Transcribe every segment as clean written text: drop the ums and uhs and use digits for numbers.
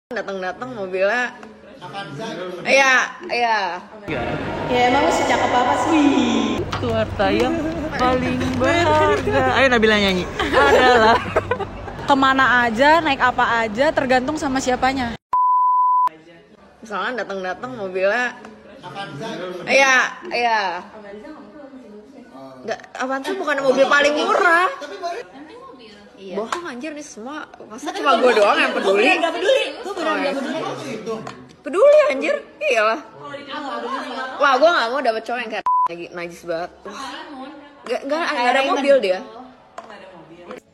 Datang mobilnya iya. Ya emang lu secakep apa sih? Itu harta yang paling berharga. Ayo Nabila nyanyi. Adalah Kemana aja, naik apa aja, tergantung sama siapanya. Misalnya datang mobilnya iya. Nggak, Avanza bukan mobil paling murah. Iya. Bohong anjir nih semua. Masa cuma gue doang yang peduli? Gak peduli. Gue beneran gak peduli. Peduli anjir. Iyalah. Wah, gue gak mau dapet cowok yang kayak najis banget. Gak ada mobil dia.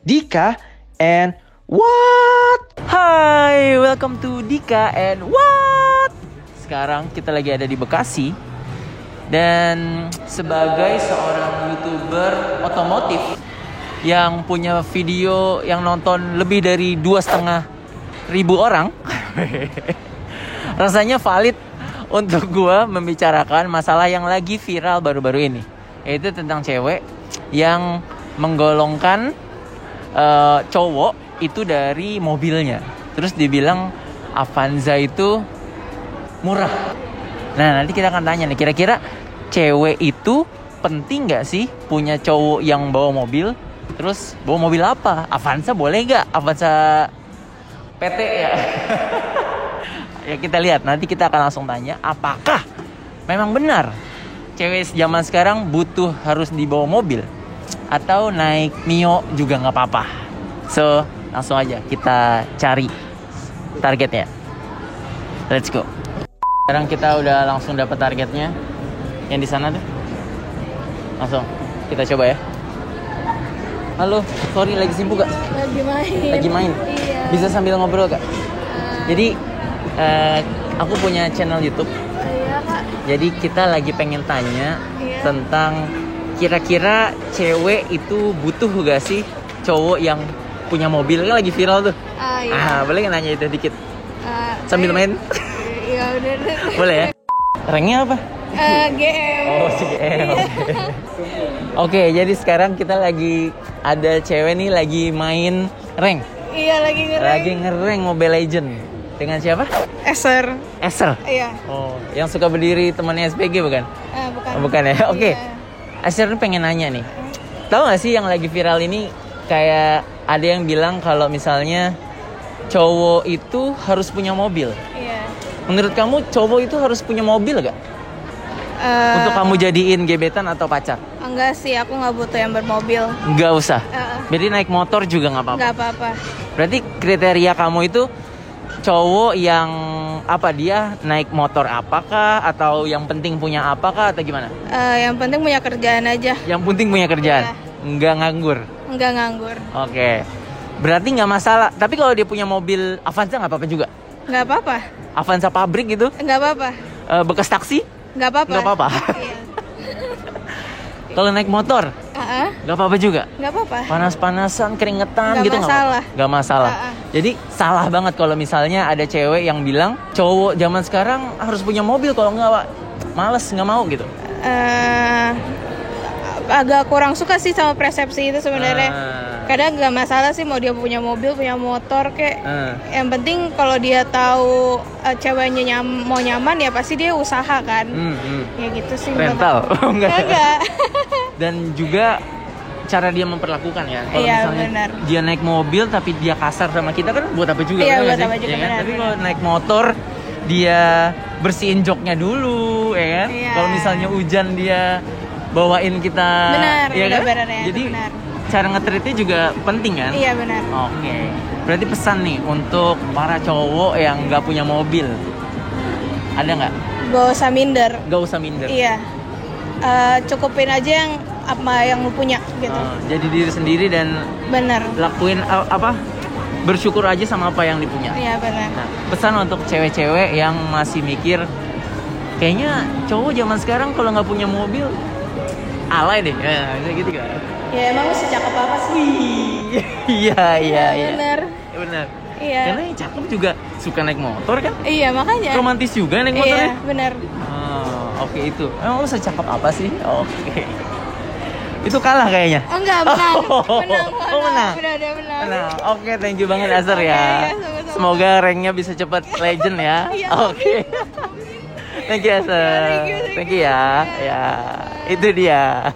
Dika and what? Hai, welcome to Dika and what? Sekarang kita lagi ada di Bekasi. Dan sebagai seorang YouTuber otomotif yang punya video yang nonton lebih dari 2.500 orang rasanya valid untuk gue membicarakan masalah yang lagi viral baru-baru ini, yaitu tentang cewek yang menggolongkan cowok itu dari mobilnya, terus dibilang Avanza itu murah. Nah, nanti kita akan tanya nih, kira-kira cewek itu penting gak sih punya cowok yang bawa mobil? Terus bawa mobil apa? Avanza boleh gak? Avanza PT ya? Ya kita lihat, nanti kita akan langsung tanya apakah memang benar cewek zaman sekarang butuh harus dibawa mobil, atau naik Mio juga gak apa-apa. So, langsung aja kita cari targetnya. Let's go. Sekarang kita udah langsung dapat targetnya. Yang di sana tuh. Langsung kita coba ya. Halo, sorry lagi sibuk gak? Lagi main. Iya. Bisa sambil ngobrol gak? Jadi aku punya channel YouTube. Iya kak. Jadi kita lagi pengen tanya tentang kira-kira cewek itu butuh gak sih cowok yang punya mobil? Kan lagi viral tuh. Iya. Boleh gak nanya itu dikit? Sambil main? Iya udah. Boleh ya? Ranknya apa? GM. Oh, GM. Oke, jadi sekarang kita lagi ada cewek nih lagi main rank. Iya lagi ngerank Mobile Legend. Dengan siapa? Eser. Iya. Oh, yang suka berdiri temannya SPG bukan? Bukan. Oh, bukan ya? Oke. Iya. Eser pengen nanya nih. Tahu gak sih yang lagi viral ini kayak ada yang bilang kalau misalnya cowok itu harus punya mobil. Iya. Menurut kamu cowok itu harus punya mobil gak? Untuk kamu jadiin gebetan atau pacar? Enggak sih, aku nggak butuh yang bermobil. Nggak usah. Berarti naik motor juga nggak apa-apa. Nggak apa-apa. Berarti kriteria kamu itu cowok yang apa, dia naik motor apakah, atau yang penting punya apakah, atau gimana? Yang penting punya kerjaan aja. Yang penting punya kerjaan. Iya. Nggak nganggur. Nggak nganggur. Oke. Berarti nggak masalah. Tapi kalau dia punya mobil Avanza nggak apa-apa juga? Nggak apa-apa. Avanza pabrik gitu? Nggak apa-apa. Bekas taksi? Nggak apa-apa. Nggak apa-apa. Iya. Kalau naik motor? Nggak apa-apa juga? Nggak apa-apa. Panas-panasan, keringetan Nggak gitu masalah. Nggak masalah. Jadi salah banget kalau misalnya ada cewek yang bilang cowok zaman sekarang harus punya mobil, kalau nggak males, nggak mau gitu. Agak kurang suka sih sama persepsi itu sebenarnya. Kadang nggak masalah sih mau dia punya mobil, punya motor kayak. Yang penting kalau dia tahu ceweknya mau nyaman ya pasti dia usaha kan. Ya gitu sih. Rental? Enggak. Dan juga cara dia memperlakukan ya. Kalau Iya, misalnya benar. dia naik mobil tapi dia kasar sama kita kan buat apa juga? Iya, benar buat nggak apa sih? juga, Ya kan? benar, Tapi benar. kalau naik motor dia bersihin joknya dulu, ya kan? Iya. Kalau misalnya hujan dia bawain kita, Benar, ya kan? benar ya. Jadi benar. cara nge-treatnya juga penting kan? Iya benar. Oke. Berarti pesan nih untuk para cowok yang nggak punya mobil, ada nggak? Gak usah minder. Gak usah minder. Iya. Cukupin aja yang apa yang lu punya gitu. Jadi diri sendiri dan Bener. lakuin bersyukur aja sama apa yang dipunya. Iya benar. Nah, pesan untuk cewek-cewek yang masih mikir kayaknya cowok zaman sekarang kalau nggak punya mobil alay deh, ya gitu kan? Ya emang lu secakep apa sih? Iya. Bener. Benar. Iya. Karena yang cakep juga suka naik motor kan? Iya makanya. Romantis juga naik motornya. Iya benar. Oke itu. Emang lu secakep apa sih? Oke. Itu kalah kayaknya. Enggak, menang. Menang. Benar. Oke, thank you banget Azhar ya. Iya, sama-sama. Semoga ranknya bisa cepat legend ya. Oke. Thank you, Asa. Thank you ya. Ya, itu dia.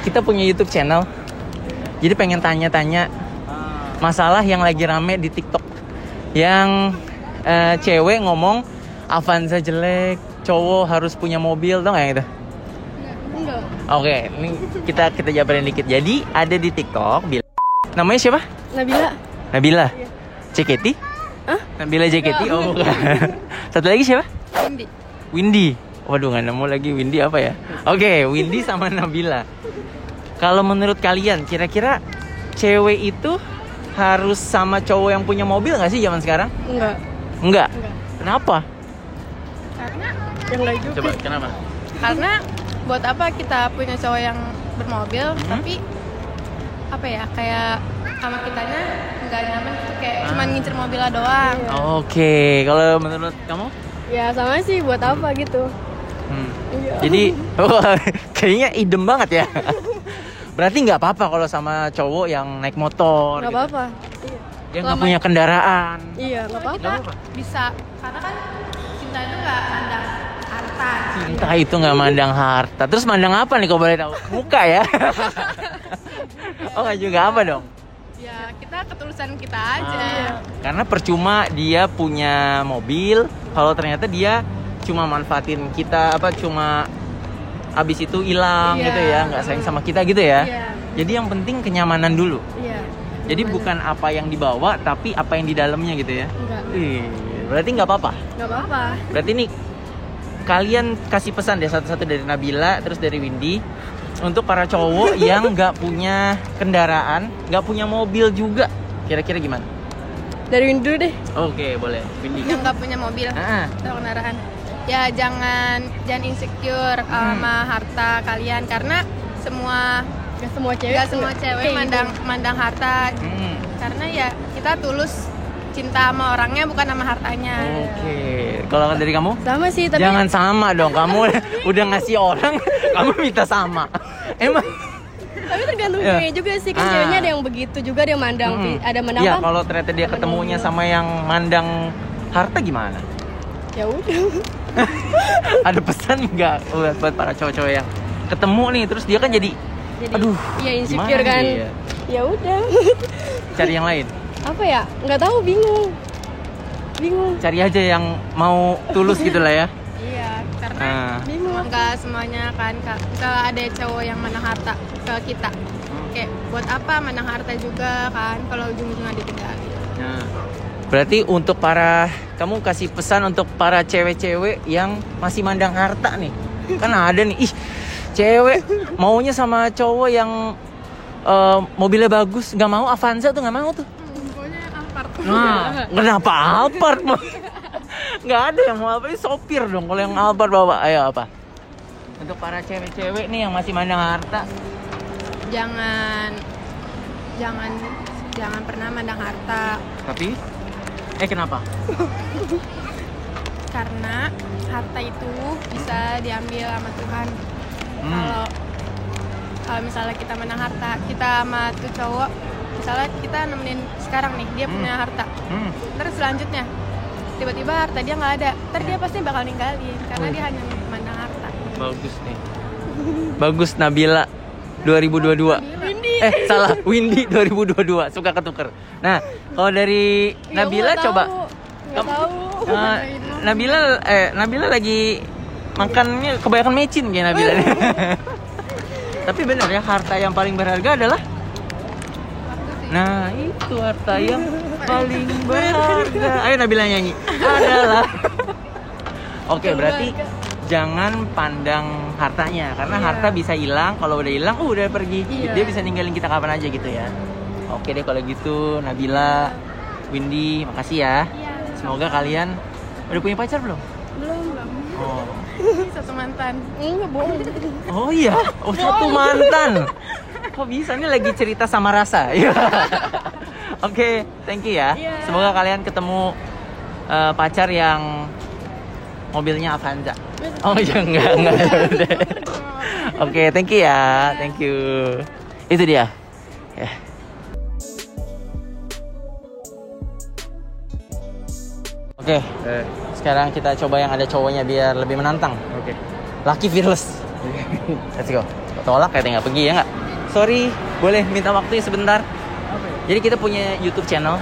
Kita punya YouTube channel. Jadi pengen tanya-tanya masalah yang lagi rame di TikTok. Yang cewek ngomong Avanza jelek, cowok harus punya mobil, tau gak yang itu? Enggak. Oke, ini kita jabarin dikit. Jadi ada di TikTok, namanya siapa? Nabila. JKT? Hah? Nabila JKT? Oh bukan. Satu lagi siapa? Windy. Waduh, nggak nemu lagi Windy apa ya? Oke, Windy sama Nabila. Kalau menurut kalian, kira-kira cewek itu harus sama cowok yang punya mobil nggak sih zaman sekarang? Enggak. Kenapa? Karena yang enggak juga. Coba, kenapa? Karena buat apa kita punya cowok yang bermobil, tapi apa ya, kayak sama kitanya nggak nyaman gitu, kayak cuman ngincer mobilnya doang. Oke, kalau menurut kamu? Ya sama sih, buat apa gitu. Jadi, kayaknya idem banget ya. Berarti nggak apa-apa kalau sama cowok yang naik motor. Nggak gitu. apa-apa. Dia nggak punya kendaraan. Iya, nggak apa-apa. Bisa, karena kan cinta itu nggak mandang harta. Cinta itu nggak mandang harta. Terus mandang apa nih kalau boleh tahu? Muka ya? Oh nggak juga, apa dong? Ya kita ketulusan kita aja. Karena percuma dia punya mobil kalau ternyata dia cuma manfaatin kita, cuma abis itu hilang gitu ya, nggak sayang sama kita gitu ya. Jadi yang penting kenyamanan dulu. Jadi bukan apa yang dibawa, tapi apa yang di dalamnya gitu ya. Berarti nggak apa-apa. Nggak apa-apa. Berarti nih kalian kasih pesan deh satu-satu dari Nabila, terus dari Windy, untuk para cowok yang nggak punya kendaraan, nggak punya mobil juga, kira-kira gimana? Dari Windu deh. Oke, boleh. Windy. Yang nggak punya mobil atau kendaraan. Ya jangan insecure sama harta kalian, karena gak semua cewek mandang harta. Karena ya kita tulus cinta sama orangnya, bukan sama hartanya. Oke. Kalau dari kamu? Sama sih, tapi jangan sama dong. Kamu udah ngasih orang, kamu minta sama. Emang? Tapi tergantung ceweknya juga sih, kan ceweknya ada yang begitu juga, ada yang mandang, ada mandang. Iya, kalau ternyata dia ketemunya sama yang mandang harta gimana? Ya udah. Ada pesan nggak buat para cowok-cowok yang ketemu nih, terus dia kan jadi aduh, iya insecure kan? Dia? Ya udah. Cari yang lain. Apa ya? Nggak tahu, bingung. Cari aja yang mau tulus gitu lah ya. Iya, karena bingung. Nggak semuanya kan, kalau ada cowok yang mandang harta ke kita, kayak buat apa mandang harta juga kan? Kalau ujung-ujungnya ditinggalin. Berarti untuk kamu kasih pesan untuk para cewek-cewek yang masih mandang harta nih. Kan ada nih, cewek maunya sama cowok yang mobilnya bagus, nggak mau Avanza tuh, nggak mau tuh. Pokoknya Alphard. Nah, kenapa Alphard? Nggak ada yang mau apa, sopir dong kalau yang Alphard bawa. Ayo apa? Untuk para cewek-cewek nih yang masih mandang harta, jangan pernah mandang harta. tapi kenapa? Karena harta itu bisa diambil sama Tuhan. Kalau misalnya kita mandang harta, kita sama tuh cowok, misalnya kita nemenin sekarang nih, dia punya harta. Terus selanjutnya tiba-tiba harta dia nggak ada, ntar dia pasti bakal ninggalin karena dia hanya mandang harta. Bagus nih. Bagus Nabila 2022. Salah, Windy 2022, suka ketuker. Nah, kalau dari Nabila coba. Nggak tahu. Nabila lagi makannya kebanyakan mecin kayak Nabila. Tapi benar ya, harta yang paling berharga adalah. Nah, itu harta yang paling berharga. Ayo Nabila nyanyi. Adalah. Oke, berarti jangan pandang hartanya, karena harta bisa hilang. Kalau udah hilang, udah pergi. Dia bisa ninggalin kita kapan aja gitu ya. Oke deh kalau gitu, Nabila, Windy, makasih ya. Semoga kalian udah punya pacar belum? Belum. Oh. Satu mantan. Enggak, bohong. Oh iya, satu mantan. Kok bisa? Ini lagi cerita sama rasa. Oke, thank you ya. Semoga kalian ketemu pacar yang mobilnya Avanza. Oh iya, enggak. Oke, thank you ya. Thank you. Itu dia ya. Oke, sekarang kita coba yang ada cowoknya biar lebih menantang. Oke. Lucky Fearless. Let's go. Tolak kayak nggak pergi ya nggak? Sorry, boleh minta waktunya sebentar? Jadi kita punya YouTube channel.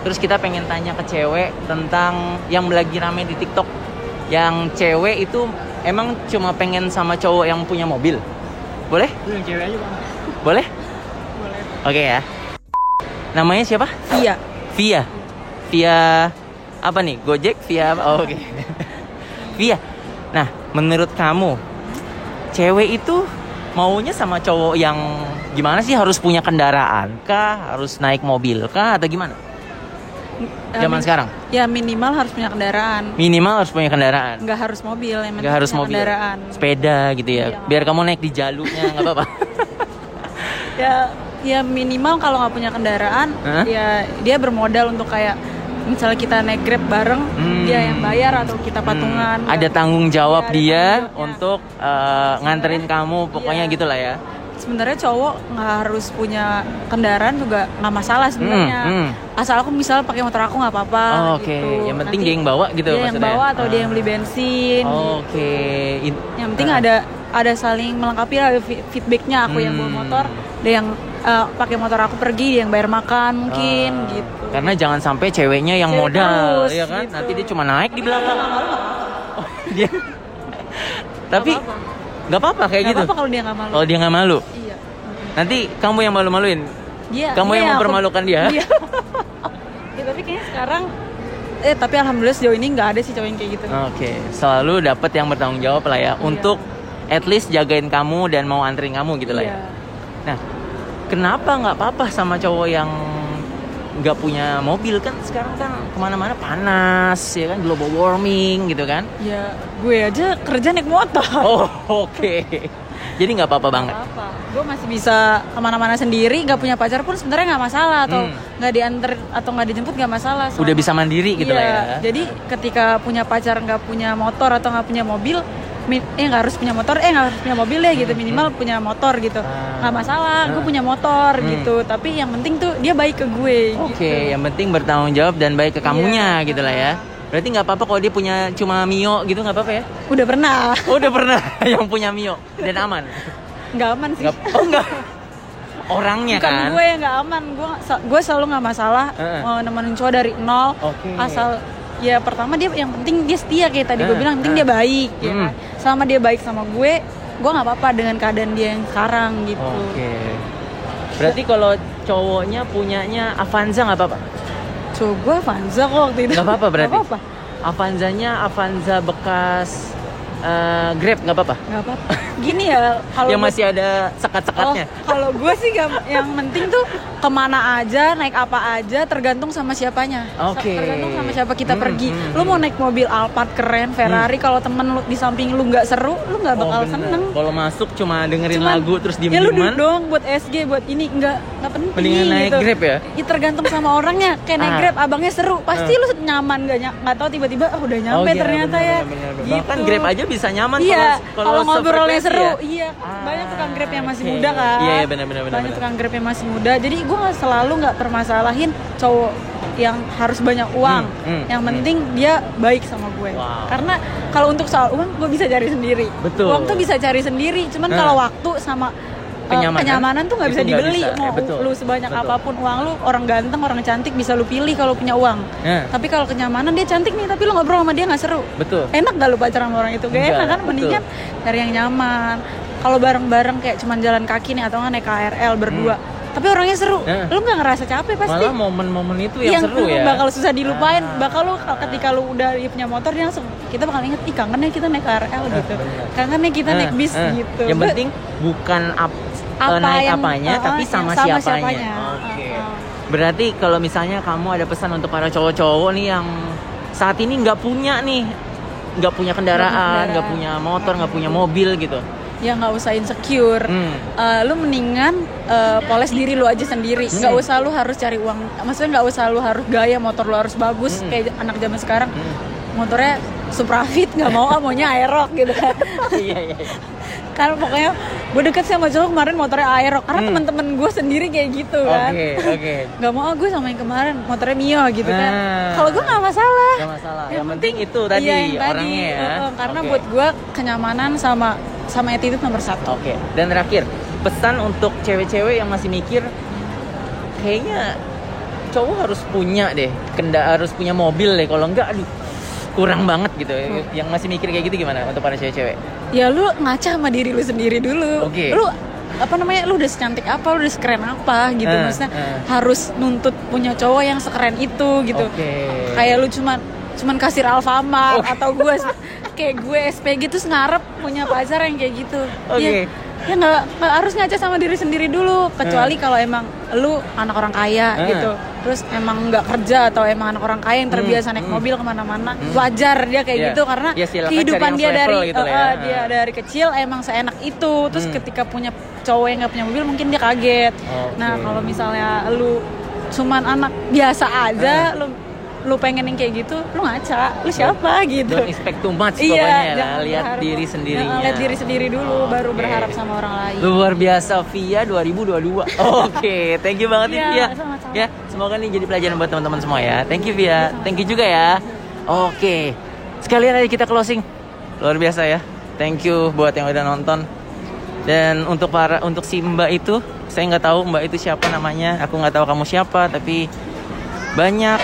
Terus kita pengen tanya ke cewek tentang yang lagi rame di TikTok. Yang cewek itu emang cuma pengen sama cowok yang punya mobil. Boleh? Yang cewek aja, Bang. Boleh? Boleh. Oke ya. Namanya siapa? Iya. Via. Via apa nih? Gojek via apa? Oh, oke. Via. Nah, menurut kamu cewek itu maunya sama cowok yang gimana sih? Harus punya kendaraan kah? Harus naik mobil kah? Atau gimana? Zaman sekarang? Ya minimal harus punya kendaraan. Minimal harus punya kendaraan. Nggak harus mobil, yang penting Nggak harus punya mobil. kendaraan. Sepeda gitu ya. Iya. Biar kamu naik di jalurnya nggak apa-apa. Ya minimal kalau nggak punya kendaraan, Hah? ya dia bermodal untuk kayak misalnya kita naik Grab bareng, dia yang bayar atau kita patungan. Ada tanggung jawab Iya, ada dia tanggung jawabnya. untuk nganterin kamu, pokoknya Iya. gitulah ya. Sebenarnya cowok nggak harus punya kendaraan juga nggak masalah sebenarnya. Asal aku misalnya pakai motor aku nggak apa-apa. Oh, oke. Gitu. Yang penting Nanti dia yang bawa gitu dia yang maksudnya? bawa atau dia Ah. yang beli bensin. Oke. Gitu. Yang penting ada saling melengkapi, ada feedbacknya. Aku yang bawa motor, dia yang pakai motor aku pergi, dia yang bayar makan mungkin gitu. Karena jangan sampai ceweknya yang Cewek modal, terus, ya kan? gitu. Nanti dia cuma naik di belakang. Oh, dia. Tapi nggak apa-apa kayak Nggak gitu. apa-apa kalau dia nggak malu. Kalau dia nggak malu, Iya. nanti kamu yang malu-maluin. Dia, Kamu dia yang aku- mempermalukan dia. Iya. Ya, tapi kayaknya sekarang tapi alhamdulillah sejauh ini nggak ada sih cowok yang kayak gitu. Oke, selalu dapat yang bertanggung jawab lah ya, untuk at least jagain kamu dan mau anterin kamu gitu lah ya. Iya. Nah, kenapa nggak apa-apa sama cowok yang nggak punya mobil? Kan sekarang kan kemana-mana panas ya kan, global warming gitu kan. Ya, gue aja kerja naik motor. Oh, oke. Jadi nggak apa-apa banget. Apa? Gue masih bisa kemana-mana sendiri, nggak punya pacar pun sebenarnya nggak masalah, atau nggak diantar atau nggak dijemput nggak masalah. Udah bisa mandiri gitu Iya, lah ya. Jadi ketika punya pacar nggak punya motor atau nggak punya mobil, nggak harus punya motor, nggak harus punya mobil ya gitu, minimal punya motor gitu, nggak masalah. Gue punya motor gitu, tapi yang penting tuh dia baik ke gue. Oke, Gitu. yang penting bertanggung jawab dan baik ke kamunya gitu lah ya. Berarti nggak apa-apa kalau dia punya cuma Mio gitu, nggak apa-apa ya? Udah pernah, Oh, udah pernah yang punya Mio dan aman. nggak aman sih. Oh enggak. Orangnya Bukan kan. gue yang nggak aman, gue selalu nggak masalah nemenin cowok dari nol. Oke. Asal ya pertama dia yang penting dia setia kayak tadi gue bilang, yang penting dia baik ya kan. Selama dia baik sama gue nggak apa-apa dengan keadaan dia yang sekarang gitu. Oke. Berarti kalau cowoknya punyanya Avanza nggak apa-apa? Cowok gue Avanza kok waktu itu. Nggak apa-apa berarti? Nggak apa-apa. Avanzanya Avanza bekas Grab nggak apa-apa? Nggak apa-apa. Gini ya, kalau Yang masih ada sekat-sekatnya. kalau gue sih yang penting tuh kemana aja, naik apa aja, tergantung sama siapanya. Oke. Tergantung sama siapa kita pergi. Lu mau naik mobil Alphard keren, Ferrari, kalau temen lu di samping lu nggak seru, lu nggak bakal bener. seneng. Kalau masuk cuma dengerin Cuman, lagu terus ya lu duduk diem-dieman. doang buat SG, buat ini nggak penting. Mendingan naik gitu. Grab ya? Tergantung sama orangnya. Kayak naik Ah. Grab, abangnya seru, pasti lu nyaman nggak tahu tiba-tiba udah nyampe ternyata ya. Gitu. Bahkan Grab aja bisa nyaman Iya, kalau kalau ngobrolnya sefrekuensi seru, ya. iya. Banyak tukang Grab yang masih oke. muda kan. Iya, iya, benar. Banyak tukang Grab yang masih muda. Jadi gue nggak permasalahin cowok yang harus banyak uang. Yang penting dia baik sama gue. Wow. Karena kalau untuk soal uang gue bisa cari sendiri. Betul. Uang tuh bisa cari sendiri. Cuman kalau waktu sama kenyamanan tuh nggak bisa itu nggak dibeli. bisa. Mau Betul. lu sebanyak Betul. apapun uang lu, orang ganteng, orang cantik bisa lu pilih kalau punya uang. Tapi kalau kenyamanan dia cantik nih, tapi lu ngobrol sama dia nggak seru. Betul. Enak gak lu pacaran sama orang itu? Gak Enggak, enak kan, betul. mendingan cari yang nyaman. Kalau bareng-bareng kayak cuman jalan kaki nih atau nggak naik KRL berdua, tapi orangnya seru, lu nggak ngerasa capek pasti. Malah momen-momen itu yang seru ya. Bakal susah dilupain. Bakal lu ketika lu udah punya motor, dia langsung, kita bakal inget, ih kangen ya kita naik KRL gitu, kangen ya kita naik bis gitu. Yang penting bukan naik apanya, tapi sama siapanya. Oke. Berarti kalau misalnya kamu ada pesan untuk para cowok-cowok nih yang saat ini nggak punya kendaraan, nggak punya motor, nggak punya mobil gitu. Ya nggak usah insecure. Lu mendingan poles diri lu aja sendiri. Nggak usah lu harus cari uang. Maksudnya nggak usah lu harus gaya, motor lu harus bagus kayak anak zaman sekarang. Motornya Suprafit nggak mau, maunya Aerox gitu kan. Iya. Kan pokoknya gue deket sama cowok kemarin motornya Aero karena teman-teman gue sendiri kayak gitu kan. Oke. Gak mau gue sama yang kemarin motornya Mio gitu kan. Kalau gue nggak masalah. Gak masalah. Yang penting itu tadi orangnya ya. Karena buat gue kenyamanan sama attitude nomor 1. Oke. Dan terakhir, pesan untuk cewek-cewek yang masih mikir kayaknya cowok harus punya deh, harus punya mobil deh. Kalau enggak, aduh, kurang banget gitu. Yang masih mikir kayak gitu gimana untuk para cewek-cewek? Ya lu ngaca sama diri lu sendiri dulu. Lu lu udah secantik apa, lu udah sekeren apa gitu. Maksudnya harus nuntut punya cowok yang sekeren itu gitu. Kayak lu cuman kasir Alfamart atau gue kayak gue SPG terus ngarep punya pacar yang kayak gitu. Ya nggak harus ngaca sama diri sendiri dulu, kecuali kalau emang lu anak orang kaya gitu, terus emang nggak kerja atau emang anak orang kaya yang terbiasa naik mobil kemana-mana, wajar dia kayak gitu karena kehidupan dia dari gitu dia dari kecil emang seenak itu, terus ketika punya cowok yang nggak punya mobil mungkin dia kaget. Nah kalau misalnya lu cuman anak biasa aja, lu pengen yang kayak gitu, lu ngaca, lu siapa gitu. Don't expect too much pokoknya ya, lihat diri sendirinya. Lihat diri sendiri dulu, baru berharap sama orang lain. Luar biasa Via 2022. Oke, thank you banget nih Via. Ya, semoga nih jadi pelajaran buat teman-teman semua ya. Thank you Via, thank you juga ya. Oke, sekalian aja kita closing. Luar biasa ya. Thank you buat yang udah nonton. Dan untuk si Mbak itu, saya nggak tahu Mbak itu siapa namanya. Aku nggak tahu kamu siapa, tapi banyak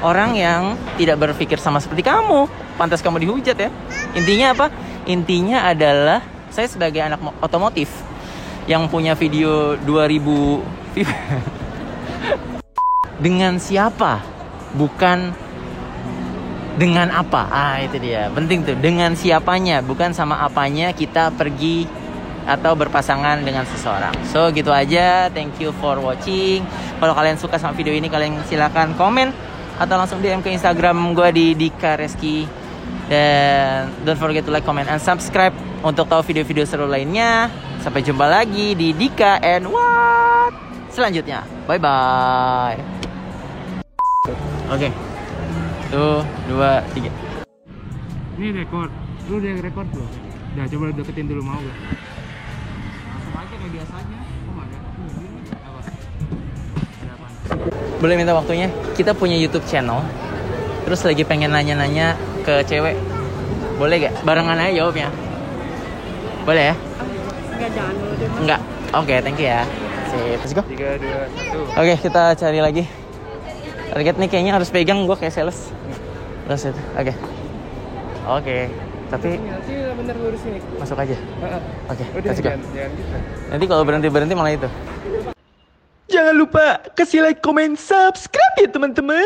orang yang tidak berpikir sama seperti kamu. Pantas kamu dihujat ya. Intinya apa? Intinya adalah saya sebagai anak otomotif yang punya video 2000 view. Dengan siapa? Bukan dengan apa. Itu dia. Penting tuh. Dengan siapanya, bukan sama apanya kita pergi atau berpasangan dengan seseorang. So gitu aja. Thank you for watching. Kalau kalian suka sama video ini, kalian silakan komen atau langsung DM ke Instagram gue di Dika Reski. Dan don't forget to like, comment, and subscribe untuk tahu video-video seru lainnya. Sampai jumpa lagi di Dika and What selanjutnya. Bye-bye. Oke. 1, 2, 3. Ini record. Lu udah record belum? Udah, coba lu deketin dulu, mau gak? Langsung aja kayak biasanya. Kok gak ada? Apa? Boleh minta waktunya? Kita punya YouTube channel. Terus lagi pengen nanya-nanya ke cewek. Boleh gak? Barengan aja jawabnya. Boleh ya? Enggak, jangan dulu deh. Enggak. Oke, thank you ya. Sip, let's go. 3, 2, 1. Oke, kita cari lagi. Target nih kayaknya harus pegang, gue kayak sales. Terus itu. Oke. Tapi nanti bener lurus ini. masuk aja. Oke, let's go. Jangan gitu. Nanti kalau berhenti malah itu. Jangan lupa kasih like, comment, subscribe ya teman-teman.